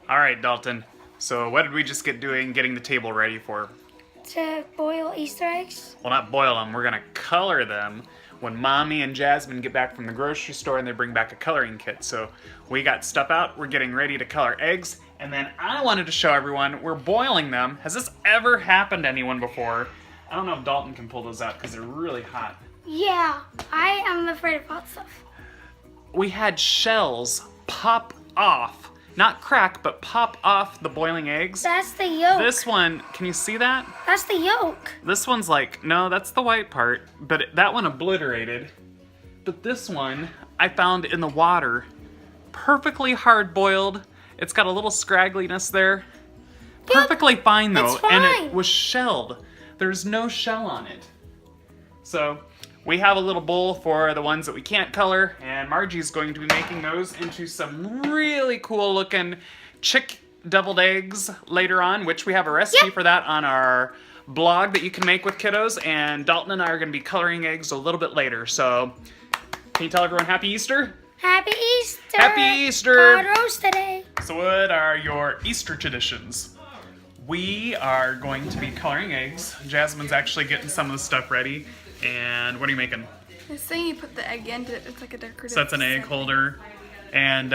All right, Dalton. So what did we just get doing getting the table ready for? To boil Easter eggs? Well, not boil them. We're going to color them when Mommy and Jasmine get back from the grocery store and they bring back a coloring kit. So we got stuff out. We're getting ready to color eggs. And then I wanted to show everyone we're boiling them. Has this ever happened to anyone before? I don't know if Dalton can pull those out because they're really hot. Yeah, I am afraid of hot stuff. We had shells pop off. Not crack, but pop off the boiling eggs. That's the yolk. This one, can you see that? That's the yolk. This one's like, no, that's the white part, but that one obliterated. But this one, I found in the water, perfectly hard boiled. It's got a little scraggliness there. Perfectly fine though, it's fine. and it was shelled. There's no shell on it. So, we have a little bowl for the ones that we can't color, and Margie's going to be making those into some really cool looking chick deviled eggs later on, which we have a recipe for that on our blog that you can make with kiddos, and Dalton and I are going to be coloring eggs a little bit later. So, can you tell everyone Happy Easter? Happy Easter. Happy Easter. God roast today. So what are your Easter traditions? We are going to be coloring eggs. Jasmine's actually getting some of the stuff ready. And what are you making? This thing you put the egg in, it's like a decorative. So that's an egg holder. And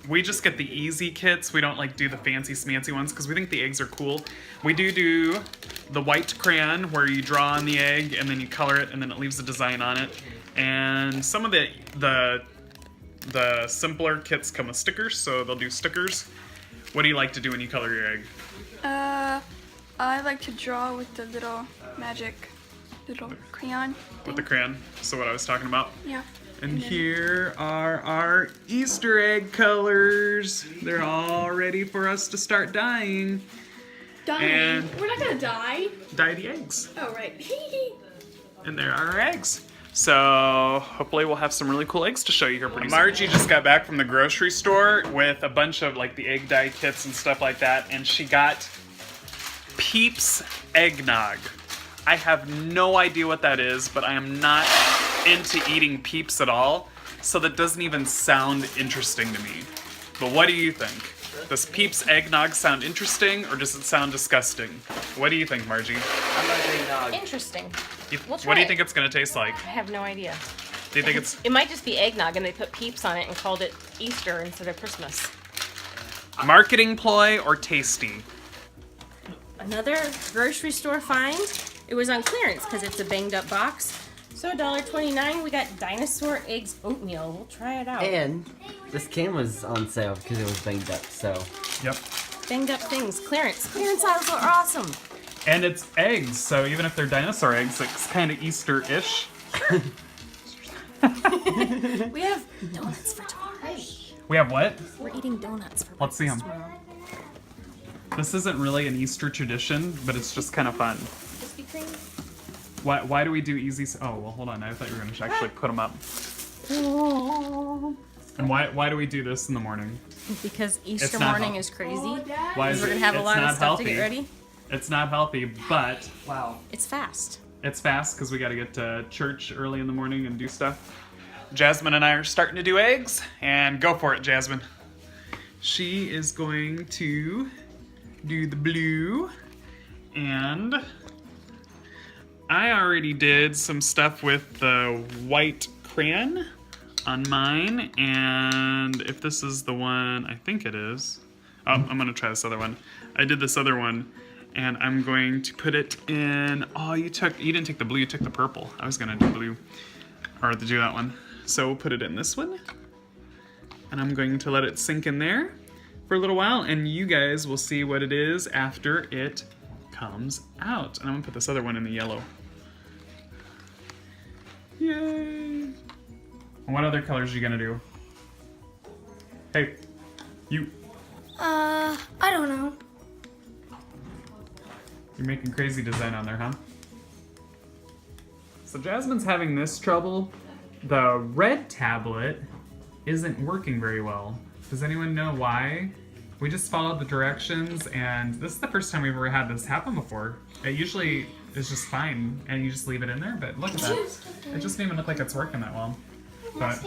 we just get the easy kits. We don't like do the fancy smancy ones because we think the eggs are cool. We do the white crayon where you draw on the egg and then you color it and then it leaves a design on it. And some of the simpler kits come with stickers, so they'll do stickers. What do you like to do when you color your egg? I like to draw with the little magic little crayon thing. With the crayon. So what I was talking about. Yeah. And then- here are our Easter egg colors. They're all ready for us to start dyeing. Dying. And- We're not gonna die. Dye the eggs. Oh right. And there are our eggs. So hopefully we'll have some really cool eggs to show you here pretty soon. Margie just got back from the grocery store with a bunch of like the egg dye kits and stuff like that, and she got Peeps eggnog. I have no idea what that is, but I am not into eating Peeps at all, so that doesn't even sound interesting to me. But what do you think? Does Peeps eggnog sound interesting, or does it sound disgusting? What do you think, Margie? I like eggnog. Interesting. We'll What try do you it. think it's gonna taste like? I have no idea. Do you think it's It might just be eggnog and they put Peeps on it and called it Easter instead of Christmas. marketing ploy or tasty? Another grocery store find. It was on clearance because it's a banged up box. So $1.29, we got dinosaur eggs oatmeal. We'll try it out. And this can was on sale because it was banged up, so. Yep. Banged up things. Clearance. Clearance aisles are awesome. And it's eggs, so even if they're dinosaur eggs, it's kind of Easter-ish. We have donuts for tomorrow. We have what? We're eating donuts for Let's see 'em. breakfast tomorrow. This isn't really an Easter tradition, but it's just kind of fun. Krispy Kreme. Why do we do easy? Oh, well, hold on. I thought you were going to actually put them up. And why do we do this in the morning? Because Easter It's not morning healthy. is crazy. Why is We're it? gonna have a It's lot of not stuff healthy. to get ready. It's not healthy, but Wow. It's fast. it's fast because we got to get to church early in the morning and do stuff. Jasmine and I are starting to do eggs, and go for it, Jasmine. She is going to do the blue, and I already did some stuff with the white crayon on mine, and if this is the one, I think it is. Oh, I'm gonna try this other one. I did this other one, and I'm going to put it in. Oh, you didn't take the blue, you took the purple. I was gonna do blue, or do that one. So we'll put it in this one, and I'm going to let it sink in there for a little while, and you guys will see what it is after it comes out. And I'm gonna put this other one in the yellow. Yay! And what other colors are you gonna do? Hey, you. I don't know. You're making crazy design on there, huh? So Jasmine's having this trouble. The red tablet isn't working very well. Does anyone know why? We just followed the directions, and this is the first time we've ever had this happen before. It usually is just fine, and you just leave it in there, but look at that. It doesn't even look like it's working that well. But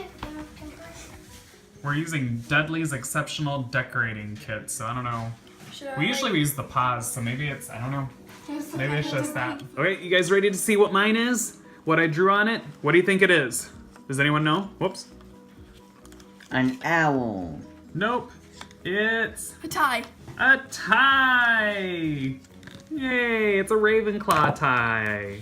We're using Dudley's Exceptional Decorating Kit, so I don't know. We usually use the paws, so maybe it's, I don't know. Maybe it's just that. Okay, you guys ready to see what mine is? What I drew on it? What do you think it is? Does anyone know? Whoops. An owl. Nope. It's A tie. a tie! Yay, it's a Ravenclaw tie.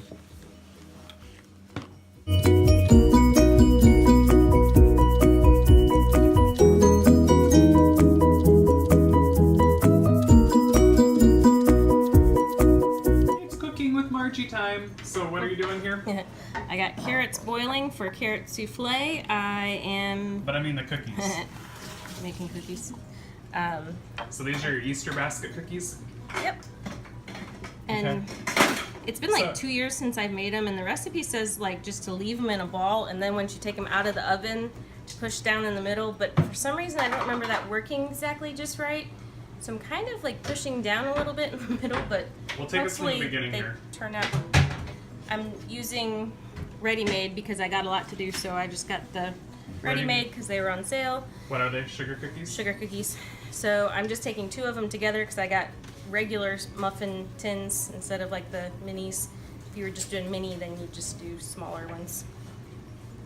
It's cooking with Margie time. So what are you doing here? I got carrots boiling for carrot souffle. I am But I mean the cookies. making cookies. So these are your Easter basket cookies? Yep. And it's been like 2 years since I've made them, and the recipe says like just to leave them in a ball, and then once you take them out of the oven, to push down in the middle. But for some reason, I don't remember that working exactly just right. So I'm kind of like pushing down a little bit in the middle, but We'll take us from the hopefully beginning they here. turn out. I'm using ready-made because I got a lot to do, so I just got the ready-made because they were on sale. What are they? Sugar cookies? Sugar cookies. So I'm just taking 2 of them together because I got regular muffin tins instead of like the minis. If you were just doing mini, then you just do smaller ones.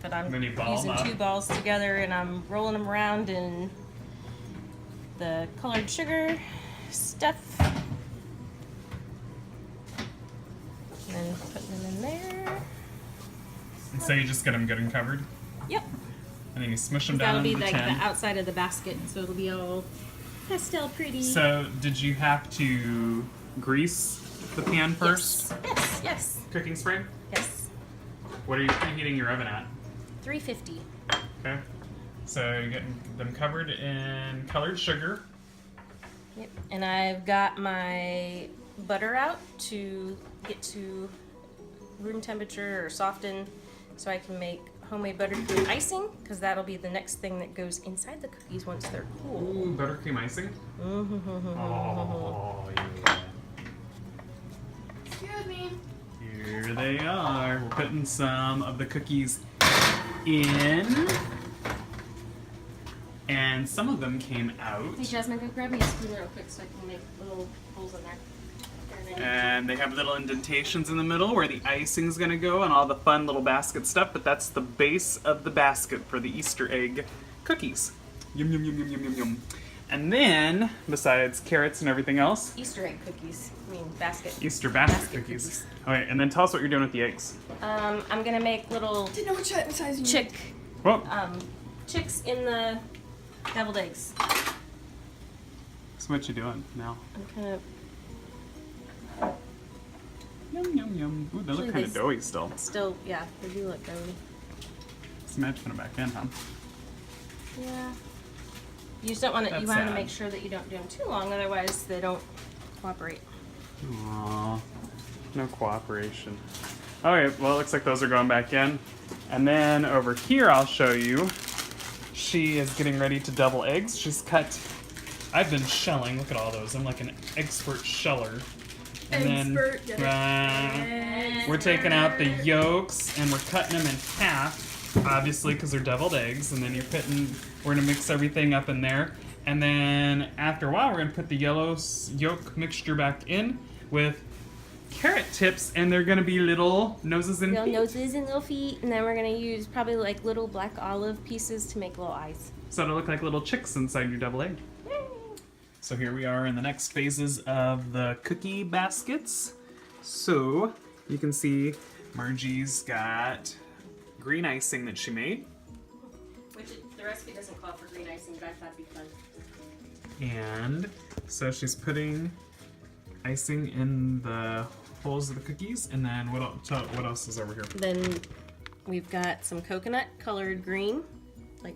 But I'm Then you ball using them up. 2 balls together, and I'm rolling them around in the colored sugar stuff. And then putting them in there. And so you just get them good and covered? Yep. And then you smush them That'll down be into the like tin. the outside of the basket, so it'll be all pastel pretty. So did you have to grease the pan first? Yes, yes, Cooking spray? yes. What are you preheating your oven at? 350. Okay. So you're getting them covered in colored sugar. Yep. And I've got my butter out to get to room temperature or soften so I can make homemade buttercream icing, because that'll be the next thing that goes inside the cookies once they're cool. Ooh, buttercream icing. Oh, yeah. Excuse me. Here they are. We're putting some of the cookies in. And some of them came out. Hey Jasmine, go grab me a spoon real quick so I can make little holes in there. And they have little indentations in the middle where the icing's gonna go and all the fun little basket stuff, but that's the base of the basket for the Easter egg cookies. Yum, yum, yum, yum, yum, yum, yum. And then, besides carrots and everything else, Easter egg cookies. I mean, basket. Easter basket Basket cookies. cookies. Okay, and then tell us what you're doing with the eggs. I'm gonna make little Didn't know which size you chick, Well, chicks in the deviled eggs. so what you doing now? I'm kind of Yum, yum, yum. Ooh, they look Actually, kind of they doughy still. still, yeah, they do look doughy. Let's imagine it back in, huh? Yeah. You just don't want to. That's You want to sad. make sure that you don't do them too long, otherwise they don't cooperate. Aww, no cooperation. Okay, well, it looks like those are going back in. And then over here, I'll show you. She is getting ready to double eggs. She's cut. I've been shelling. Look at all those. I'm like an expert sheller. And Expert, then we're taking out the yolks and we're cutting them in half, obviously, because they're deviled eggs. And then we're gonna mix everything up in there. And then after a while, we're gonna put the yellow yolk mixture back in with carrot tips, and they're gonna be little noses and Little feet. noses and little feet, and then we're gonna use probably like little black olive pieces to make little eyes. So it'll look like little chicks inside your double egg. So here we are in the next phases of the cookie baskets. So you can see Margie's got green icing that she made. Which the recipe doesn't call for green icing, but I thought it'd be fun. And so she's putting icing in the holes of the cookies. And then what else is over here? Then we've got some coconut colored green, like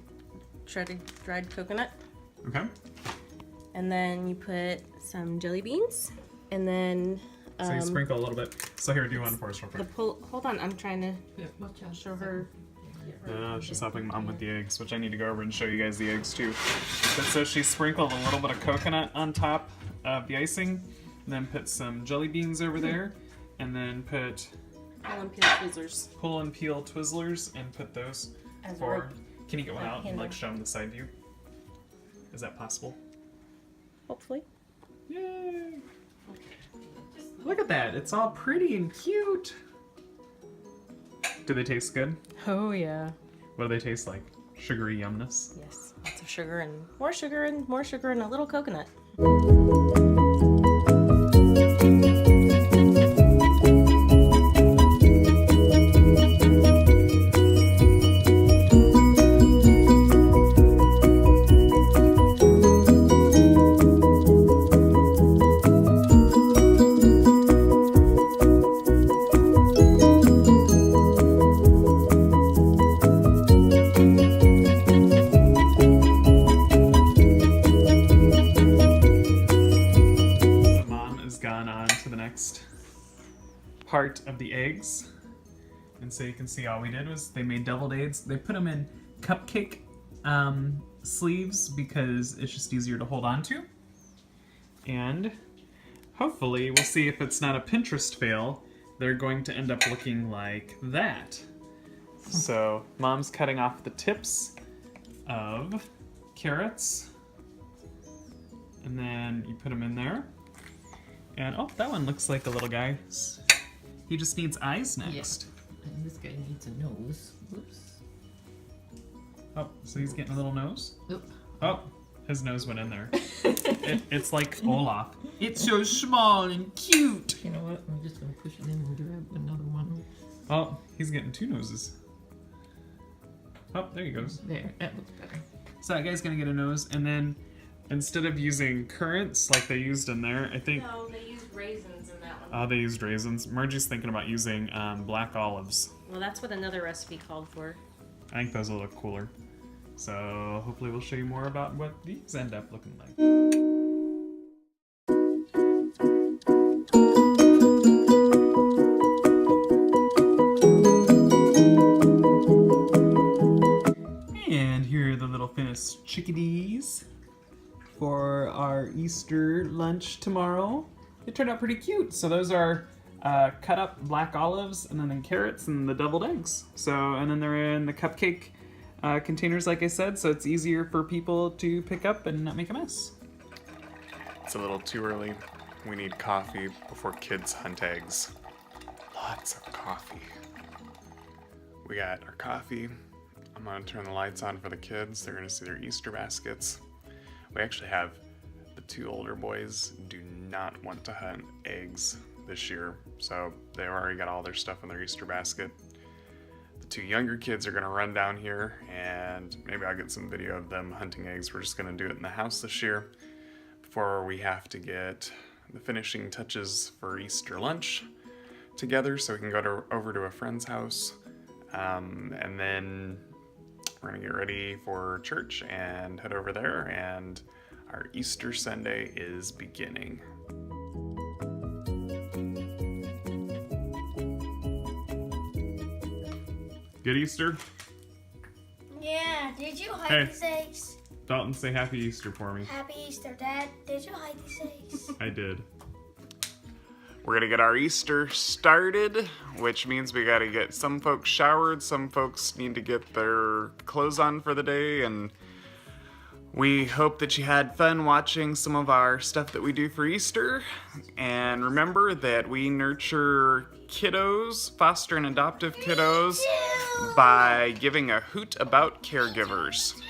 shredded dried coconut. Okay. And then you put some jelly beans, and then So you sprinkle a little bit. So here, do one for us real quick. hold on, I'm trying to show her. She's helping Mom with the eggs, which I need to go over and show you guys the eggs too. But so she sprinkled a little bit of coconut on top of the icing, and then put some jelly beans over there, and then put Pull and peel Twizzlers. pull and peel Twizzlers and put those As a for. rope. Can you get one Like out and handle. like show them the side view? Is that possible? Hopefully. Yay! Look at that. It's all pretty and cute. Do they taste good? Oh yeah. What do they taste like? Sugary yumness? Yes. Lots of sugar and more sugar and more sugar and a little coconut. Part of the eggs, and so you can see all we did was they made deviled eggs. They put them in cupcake sleeves because it's just easier to hold on to, and hopefully we'll see if it's not a Pinterest fail. They're going to end up looking like that. So Mom's cutting off the tips of carrots, and then you put them in there, and oh, that one looks like a little guy. He just needs eyes next. Yeah. And this guy needs a nose. Whoops. Oh, so he's getting a little nose? Oop. Oh, his nose went in there. It's like Olaf. It's so small and cute. You know what? I'm just going to push it in and grab another one. Oh, he's getting two noses. Oh, there he goes. There, that looks better. So that guy's going to get a nose, and then instead of using currants like they used in there, I think... No, they used raisins in that one. Oh, they used raisins. Margie's thinking about using black olives. Well, that's what another recipe called for. I think those will look cooler. So hopefully we'll show you more about what these end up looking like. And here are the little finished chickadees for our Easter lunch tomorrow. They turned out pretty cute. So those are cut up black olives, and then carrots and the deviled eggs. So, and then they're in the cupcake containers, like I said, so it's easier for people to pick up and not make a mess. It's a little too early. We need coffee before kids hunt eggs. Lots of coffee. We got our coffee. I'm gonna turn the lights on for the kids. They're gonna see their Easter baskets. We actually have the two older boys do not want to hunt eggs this year, so they've already got all their stuff in their Easter basket. The two younger kids are gonna run down here, and maybe I'll get some video of them hunting eggs. We're just gonna do it in the house this year before we have to get the finishing touches for Easter lunch together, so we can go over to a friend's house, and then we're gonna get ready for church and head over there, and our Easter Sunday is beginning. Good Easter. Yeah, did you hide Hey. these eggs? Dalton, say Happy Easter for me. Happy Easter, Dad. Did you hide these eggs? I did. We're gonna get our Easter started, which means we gotta get some folks showered, some folks need to get their clothes on for the day, and we hope that you had fun watching some of our stuff that we do for Easter. And remember that we nurture kiddos, foster and adoptive kiddos, by giving a hoot about caregivers.